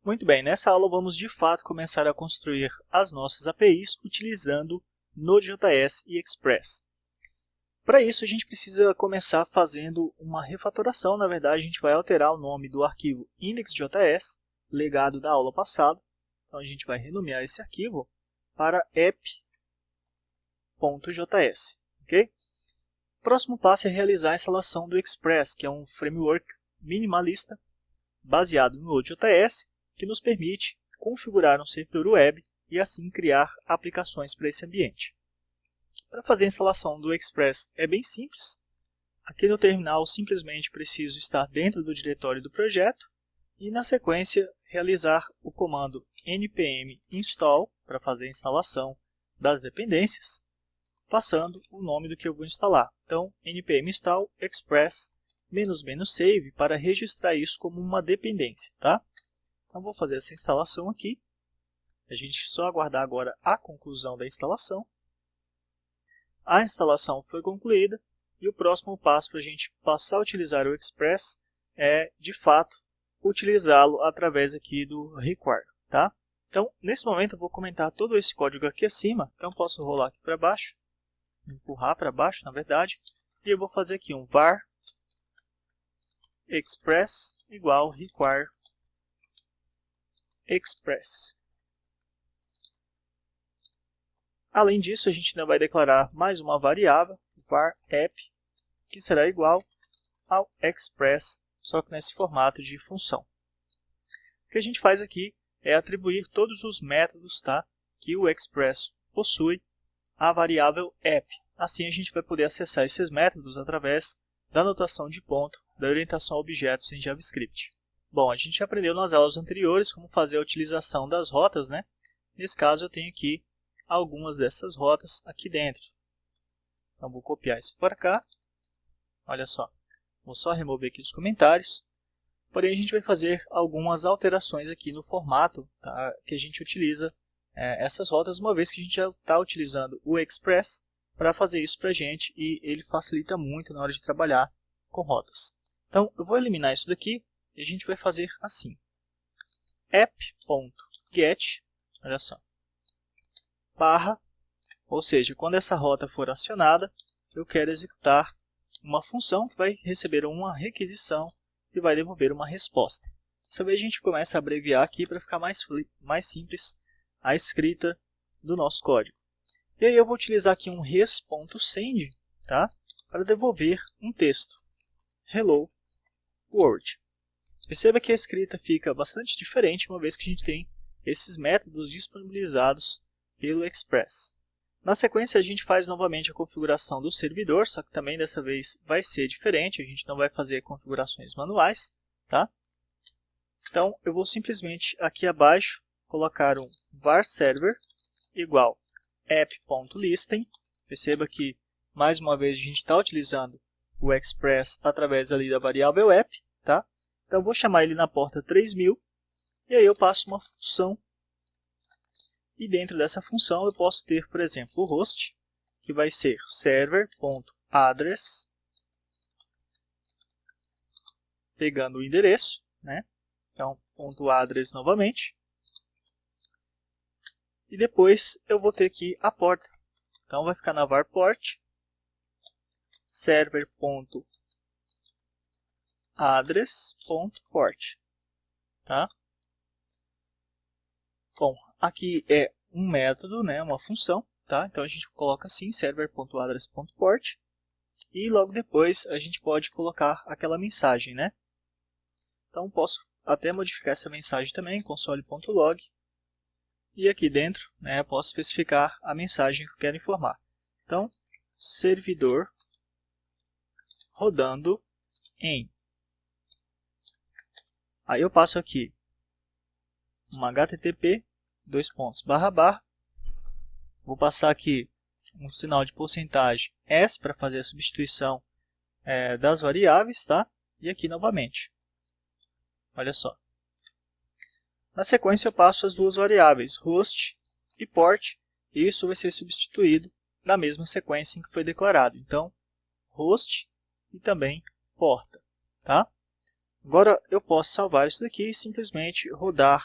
Muito bem, nessa aula vamos de fato começar a construir as nossas APIs utilizando Node.js e Express. Para isso a gente precisa começar fazendo uma refatoração, na verdade a gente vai alterar o nome do arquivo index.js, legado da aula passada. Então a gente vai renomear esse arquivo para app.js. Okay? O próximo passo é realizar a instalação do Express, que é um framework minimalista baseado no Node.js, que nos permite configurar um servidor web e assim criar aplicações para esse ambiente. Para fazer a instalação do Express é bem simples. Aqui no terminal simplesmente preciso estar dentro do diretório do projeto e na sequência realizar o comando npm install para fazer a instalação das dependências, passando o nome do que eu vou instalar. Então npm install express --save para registrar isso como uma dependência, tá? Então vou fazer essa instalação aqui. A gente só aguardar agora a conclusão da instalação. A instalação foi concluída e o próximo passo para a gente passar a utilizar o Express é, de fato, utilizá-lo através aqui do require, tá? Então, nesse momento eu vou comentar todo esse código aqui acima. Então, posso rolar aqui para baixo, empurrar para baixo, na verdade, e eu vou fazer aqui um var express igual require express. Além disso, a gente ainda vai declarar mais uma variável, var app, que será igual ao express, só que nesse formato de função. O que a gente faz aqui é atribuir todos os métodos, tá, que o Express possui à variável app. Assim a gente vai poder acessar esses métodos através da notação de ponto da orientação a objetos em JavaScript. Bom, a gente aprendeu nas aulas anteriores como fazer a utilização das rotas, né? Nesse caso eu tenho aqui algumas dessas rotas aqui dentro. Então vou copiar isso para cá. Olha só, vou só remover aqui os comentários. Porém a gente vai fazer algumas alterações aqui no formato, tá, que a gente utiliza essas rotas, uma vez que a gente já está utilizando o Express para fazer isso para a gente e ele facilita muito na hora de trabalhar com rotas. Então eu vou eliminar isso daqui e a gente vai fazer assim. app.get, olha só, barra, ou seja, quando essa rota for acionada, eu quero executar uma função que vai receber uma requisição e vai devolver uma resposta. Dessa vez a gente começa a abreviar aqui para ficar mais simples a escrita do nosso código. E aí eu vou utilizar aqui um res.send, tá, para devolver um texto. Hello World. Perceba que a escrita fica bastante diferente, uma vez que a gente tem esses métodos disponibilizados pelo Express. Na sequência a gente faz novamente a configuração do servidor, só que também dessa vez vai ser diferente, a gente não vai fazer configurações manuais, tá? Então eu vou simplesmente aqui abaixo colocar um var server igual app.listen. Perceba que mais uma vez a gente está utilizando o Express através ali da variável app, tá? Então eu vou chamar ele na porta 3000 e aí eu passo uma função. E dentro dessa função eu posso ter, por exemplo, o host, que vai ser server.address, pegando o endereço, né? Então, .address novamente. E depois eu vou ter aqui a porta. Então vai ficar na var port, server.address.port, tá? Bom, aqui é um método, né, uma função, tá? Então a gente coloca assim, server.address.port, e logo depois a gente pode colocar aquela mensagem, né? Então posso até modificar essa mensagem também, console.log, e aqui dentro, né, posso especificar a mensagem que eu quero informar. Então, servidor rodando em. Aí eu passo aqui uma http //. Vou passar aqui um sinal de porcentagem s para fazer a substituição das variáveis, tá? E aqui novamente. Olha só. Na sequência eu passo as duas variáveis, host e port, e isso vai ser substituído na mesma sequência em que foi declarado. Então, host e também porta, tá? Agora eu posso salvar isso daqui e simplesmente rodar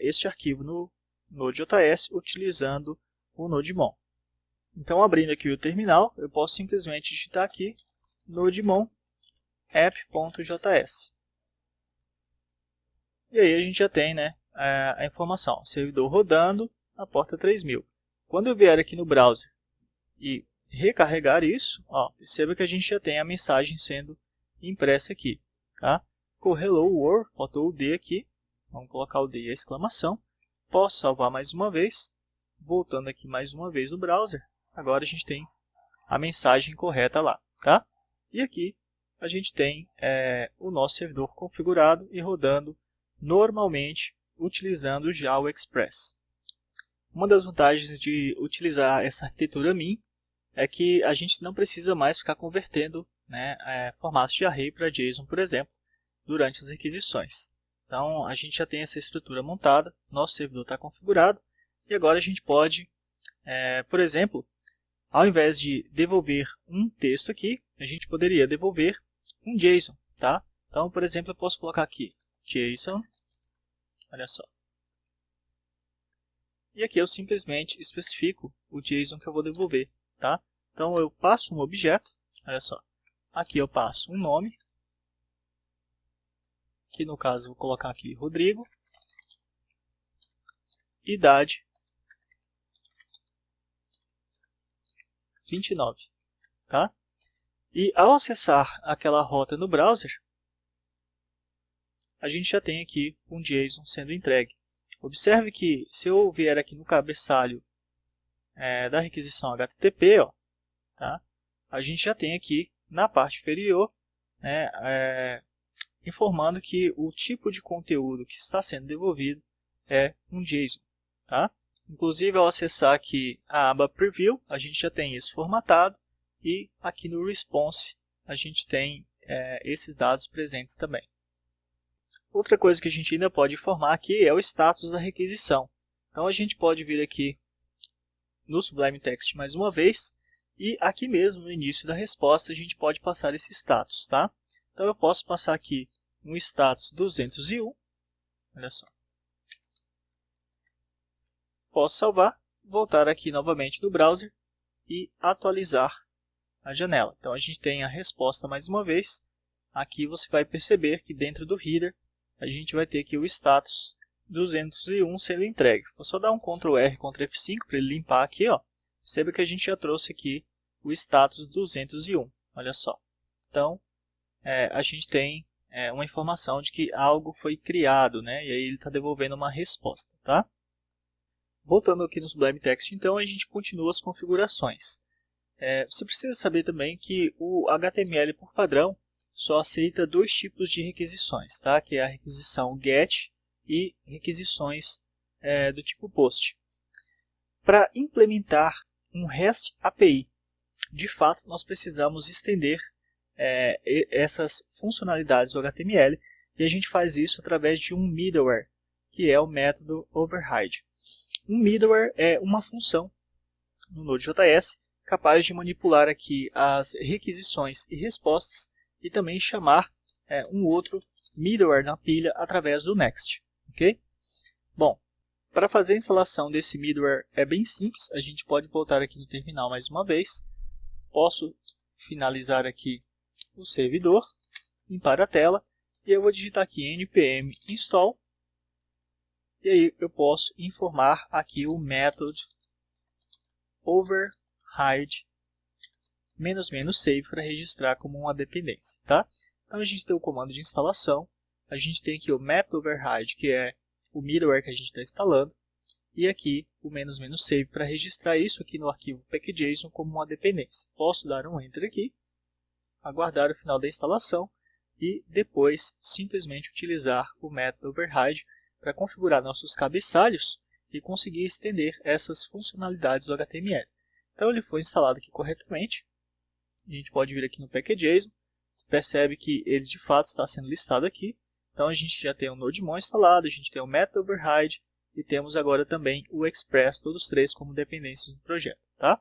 este arquivo no Node.js utilizando o NodeMon. Então, abrindo aqui o terminal, eu posso simplesmente digitar aqui nodemon app.js. E aí a gente já tem, né, a informação, servidor rodando a porta 3000. Quando eu vier aqui no browser e recarregar isso, ó, perceba que a gente já tem a mensagem sendo impressa aqui. Tá? Com Hello World, faltou o D aqui, vamos colocar o D e a exclamação. Posso salvar mais uma vez, voltando aqui mais uma vez no browser. Agora a gente tem a mensagem correta lá. Tá? E aqui a gente tem o nosso servidor configurado e rodando normalmente utilizando já o Express. Uma das vantagens de utilizar essa arquitetura MIM é que a gente não precisa mais ficar convertendo, né, formatos de array para JSON, por exemplo, durante as requisições. Então a gente já tem essa estrutura montada, nosso servidor está configurado e agora a gente pode, por exemplo, ao invés de devolver um texto aqui, a gente poderia devolver um JSON. Tá? Então, por exemplo, eu posso colocar aqui JSON, olha só. E aqui eu simplesmente especifico o JSON que eu vou devolver. Tá? Então eu passo um objeto, olha só. Aqui eu passo um nome, que no caso eu vou colocar aqui Rodrigo, idade 29. Tá? E ao acessar aquela rota no browser, a gente já tem aqui um JSON sendo entregue. Observe que se eu vier aqui no cabeçalho da requisição HTTP, ó, tá? A gente já tem aqui na parte inferior, né, informando que o tipo de conteúdo que está sendo devolvido é um JSON. Tá? Inclusive, ao acessar aqui a aba Preview, a gente já tem isso formatado e aqui no Response a gente tem esses dados presentes também. Outra coisa que a gente ainda pode informar aqui é o status da requisição. Então a gente pode vir aqui no Sublime Text mais uma vez e aqui mesmo no início da resposta a gente pode passar esse status. Tá? Então eu posso passar aqui um status 201, olha só. Posso salvar, voltar aqui novamente no browser e atualizar a janela. Então a gente tem a resposta mais uma vez. Aqui você vai perceber que dentro do header a gente vai ter aqui o status 201 sendo entregue. Vou só dar um Ctrl R, Ctrl F5 para ele limpar aqui. Ó. Perceba que a gente já trouxe aqui o status 201. Olha só. Então a gente tem uma informação de que algo foi criado, né? E aí ele está devolvendo uma resposta. Tá? Voltando aqui no Sublime Text, então, a gente continua as configurações. Você precisa saber também que o HTML, por padrão, só aceita dois tipos de requisições, tá? Que é a requisição GET e requisições do tipo POST. Para implementar um REST API, de fato, nós precisamos estender essas funcionalidades do HTML e a gente faz isso através de um middleware, que é o método override. Um middleware é uma função no Node.js capaz de manipular aqui as requisições e respostas e também chamar um outro middleware na pilha através do Next. Okay? Bom, para fazer a instalação desse middleware é bem simples. A gente pode voltar aqui no terminal mais uma vez. Posso finalizar aqui o servidor, limpar a tela e eu vou digitar aqui npm install. E aí eu posso informar aqui o método override --save para registrar como uma dependência. Tá? Então a gente tem o comando de instalação, a gente tem aqui o método override, que é o middleware que a gente está instalando, e aqui o --save para registrar isso aqui no arquivo package.json como uma dependência. Posso dar um enter aqui, aguardar o final da instalação e depois simplesmente utilizar o método override para configurar nossos cabeçalhos e conseguir estender essas funcionalidades do HTML. Então ele foi instalado aqui corretamente. A gente pode vir aqui no package.json. Você percebe que ele de fato está sendo listado aqui. Então a gente já tem o NodeMon instalado, a gente tem o método override e temos agora também o Express, todos três como dependências do projeto. Tá?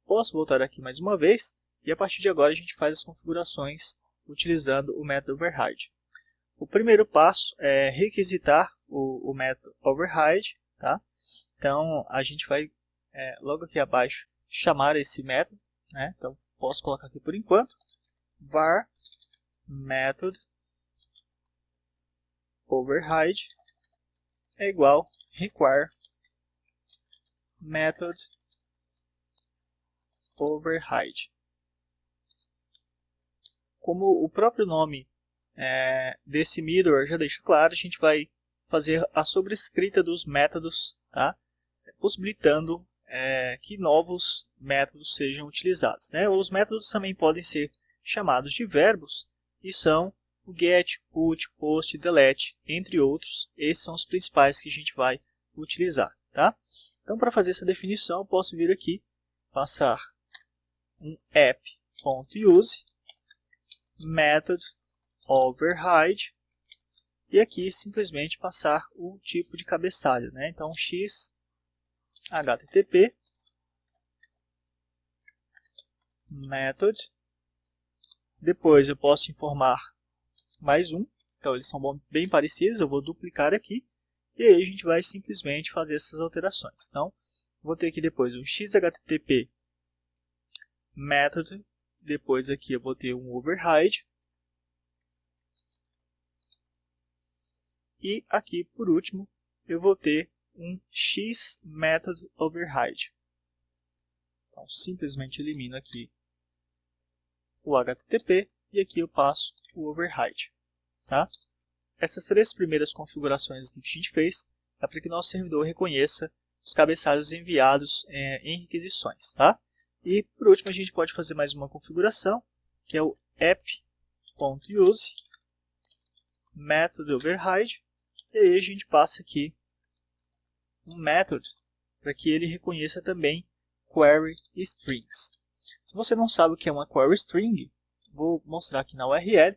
Posso voltar aqui mais uma vez e a partir de agora a gente faz as configurações utilizando o método override. o primeiro passo é requisitar o método override, tá? Então, a gente vai, logo aqui abaixo, chamar esse método, né? Então, posso colocar aqui por enquanto, var method override é igual require method override. Como o próprio nome desse middleware já deixa claro, a gente vai fazer a sobrescrita dos métodos, tá? Possibilitando que novos métodos sejam utilizados, né? Os métodos também podem ser chamados de verbos e são o get, put, post, delete, entre outros. Esses são os principais que a gente vai utilizar, tá? Então, para fazer essa definição, eu posso vir aqui, passar um app.use method override e aqui simplesmente passar o tipo de cabeçalho, né? Então, x http method, depois eu posso informar mais um, então eles são bem parecidos, eu vou duplicar aqui e aí a gente vai simplesmente fazer essas alterações. Então, vou ter aqui depois um xhttp method, depois aqui eu vou ter um override e aqui por último eu vou ter um x method override. Então, simplesmente elimino aqui o HTTP e aqui eu passo o override. Tá? Essas três primeiras configurações que a gente fez é para que o nosso servidor reconheça os cabeçalhos enviados em requisições. Tá? E por último a gente pode fazer mais uma configuração, que é o app.use method override, e aí a gente passa aqui um method para que ele reconheça também query strings. Se você não sabe o que é uma query string, vou mostrar aqui na URL,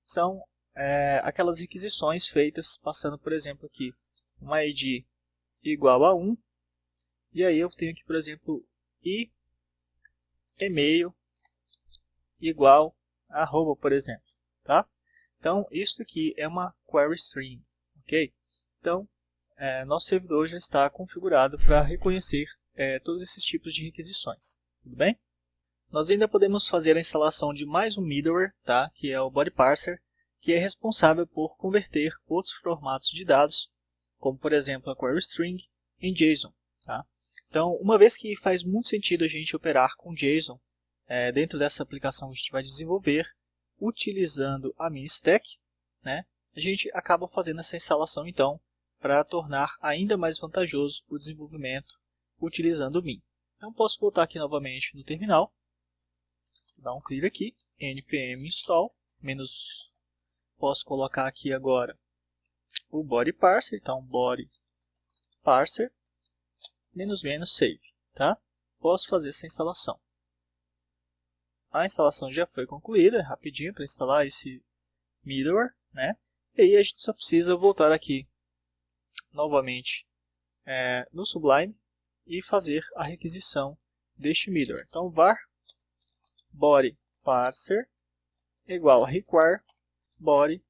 são aquelas requisições feitas passando, por exemplo, aqui uma id igual a 1, e aí eu tenho aqui, por exemplo, e-mail igual a arroba, por exemplo. Tá? Então, isso aqui é uma query string. Okay? Então, nosso servidor já está configurado para reconhecer todos esses tipos de requisições. Tudo bem? Nós ainda podemos fazer a instalação de mais um middleware, tá? Que é o Body Parser, que é responsável por converter outros formatos de dados, como por exemplo a query string, em JSON. Tá? Então, uma vez que faz muito sentido a gente operar com JSON dentro dessa aplicação que a gente vai desenvolver, utilizando a MinStack, né? A gente acaba fazendo essa instalação então para tornar ainda mais vantajoso o desenvolvimento utilizando o Min. Então, posso voltar aqui novamente no terminal, dar um clear aqui, npm install, posso colocar aqui agora o body parser, então body parser, -save, tá? Posso fazer essa instalação. A instalação já foi concluída, rapidinho para instalar esse middleware, né? E aí a gente só precisa voltar aqui novamente no Sublime e fazer a requisição deste middleware. Então, var body parser igual a require body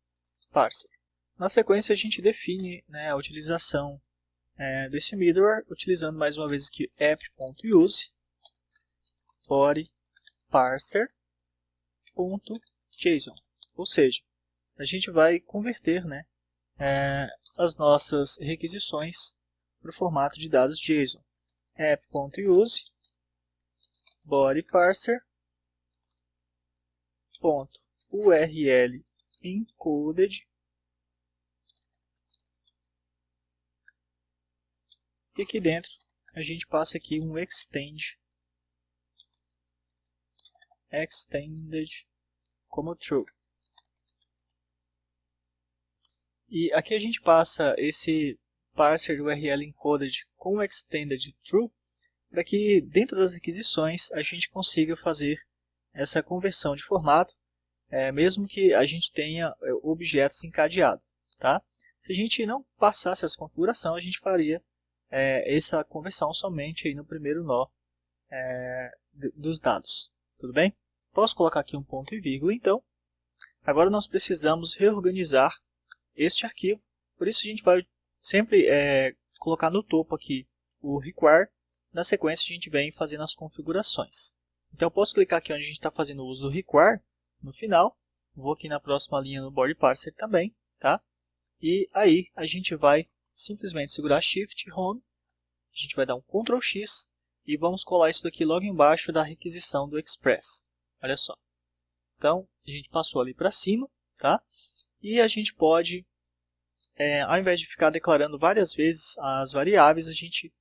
parser. Na sequência, a gente define a utilização desse middleware, utilizando mais uma vez aqui app.use body parser.json. Ou seja, a gente vai converter as nossas requisições para o formato de dados JSON. app.use body parser.url encoded e aqui dentro a gente passa aqui um extended como true. E aqui a gente passa esse parser URL encoded com extended true para que dentro das requisições a gente consiga fazer essa conversão de formato, mesmo que a gente tenha objetos encadeados. Tá? Se a gente não passasse essa configuração, a gente faria essa conversão somente aí no primeiro nó dos dados. Tudo bem? Posso colocar aqui um ponto e vírgula, então. Agora nós precisamos reorganizar este arquivo. Por isso a gente vai sempre colocar no topo aqui o require. Na sequência a gente vem fazendo as configurações. Então eu posso clicar aqui onde a gente está fazendo o uso do require, no final. Vou aqui na próxima linha no Body Parser também, tá? E aí a gente vai simplesmente segurar Shift Home, a gente vai dar um Ctrl X e vamos colar isso daqui logo embaixo da requisição do Express. Olha só. Então a gente passou ali para cima, tá? E a gente pode, ao invés de ficar declarando várias vezes as variáveis, a gente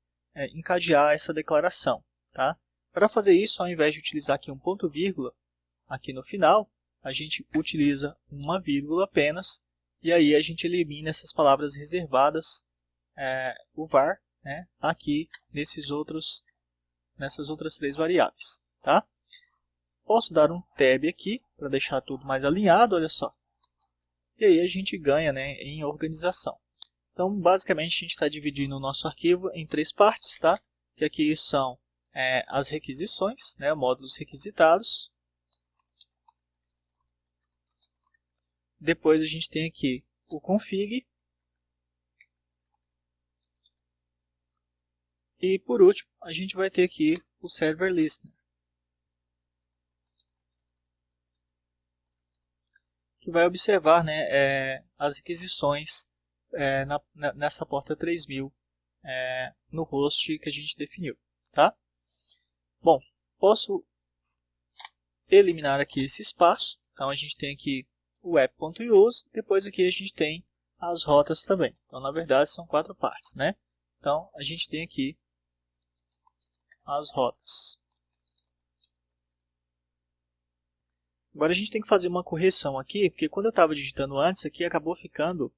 encadear essa declaração, tá? Para fazer isso, ao invés de utilizar aqui um ponto vírgula aqui no final, a gente utiliza uma vírgula apenas, e aí a gente elimina essas palavras reservadas, o var, né, aqui nessas outras 3 variáveis. Tá? Posso dar um tab aqui para deixar tudo mais alinhado, olha só. E aí a gente ganha, né, em organização. Então, basicamente, a gente está dividindo o nosso arquivo em 3 partes, tá? Que aqui são as requisições, né, módulos requisitados. Depois a gente tem aqui o config. E por último, a gente vai ter aqui o server listener, que vai observar, né, as requisições nessa porta 3000 no host que a gente definiu. Tá? Bom, posso eliminar aqui esse espaço. Então a gente tem aqui o app.use, depois aqui a gente tem as rotas também. Então na verdade são 4 partes, né? Então a gente tem aqui as rotas. Agora a gente tem que fazer uma correção aqui, porque quando eu estava digitando antes, aqui acabou ficando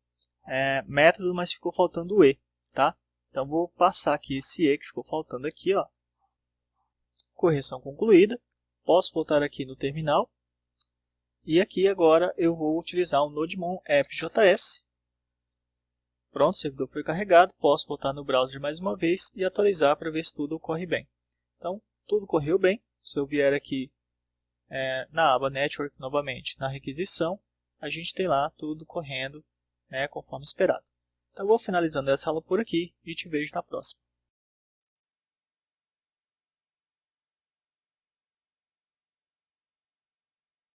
método, mas ficou faltando o E, tá? Então vou passar aqui esse E que ficou faltando aqui, ó. Correção concluída. Posso voltar aqui no terminal. E aqui agora eu vou utilizar o Nodemon app.js. Pronto, o servidor foi carregado. Posso voltar no browser mais uma vez e atualizar para ver se tudo corre bem. Então, tudo correu bem. Se eu vier aqui na aba Network novamente, na requisição, a gente tem lá tudo correndo, né, conforme esperado. Então, eu vou finalizando essa aula por aqui e te vejo na próxima.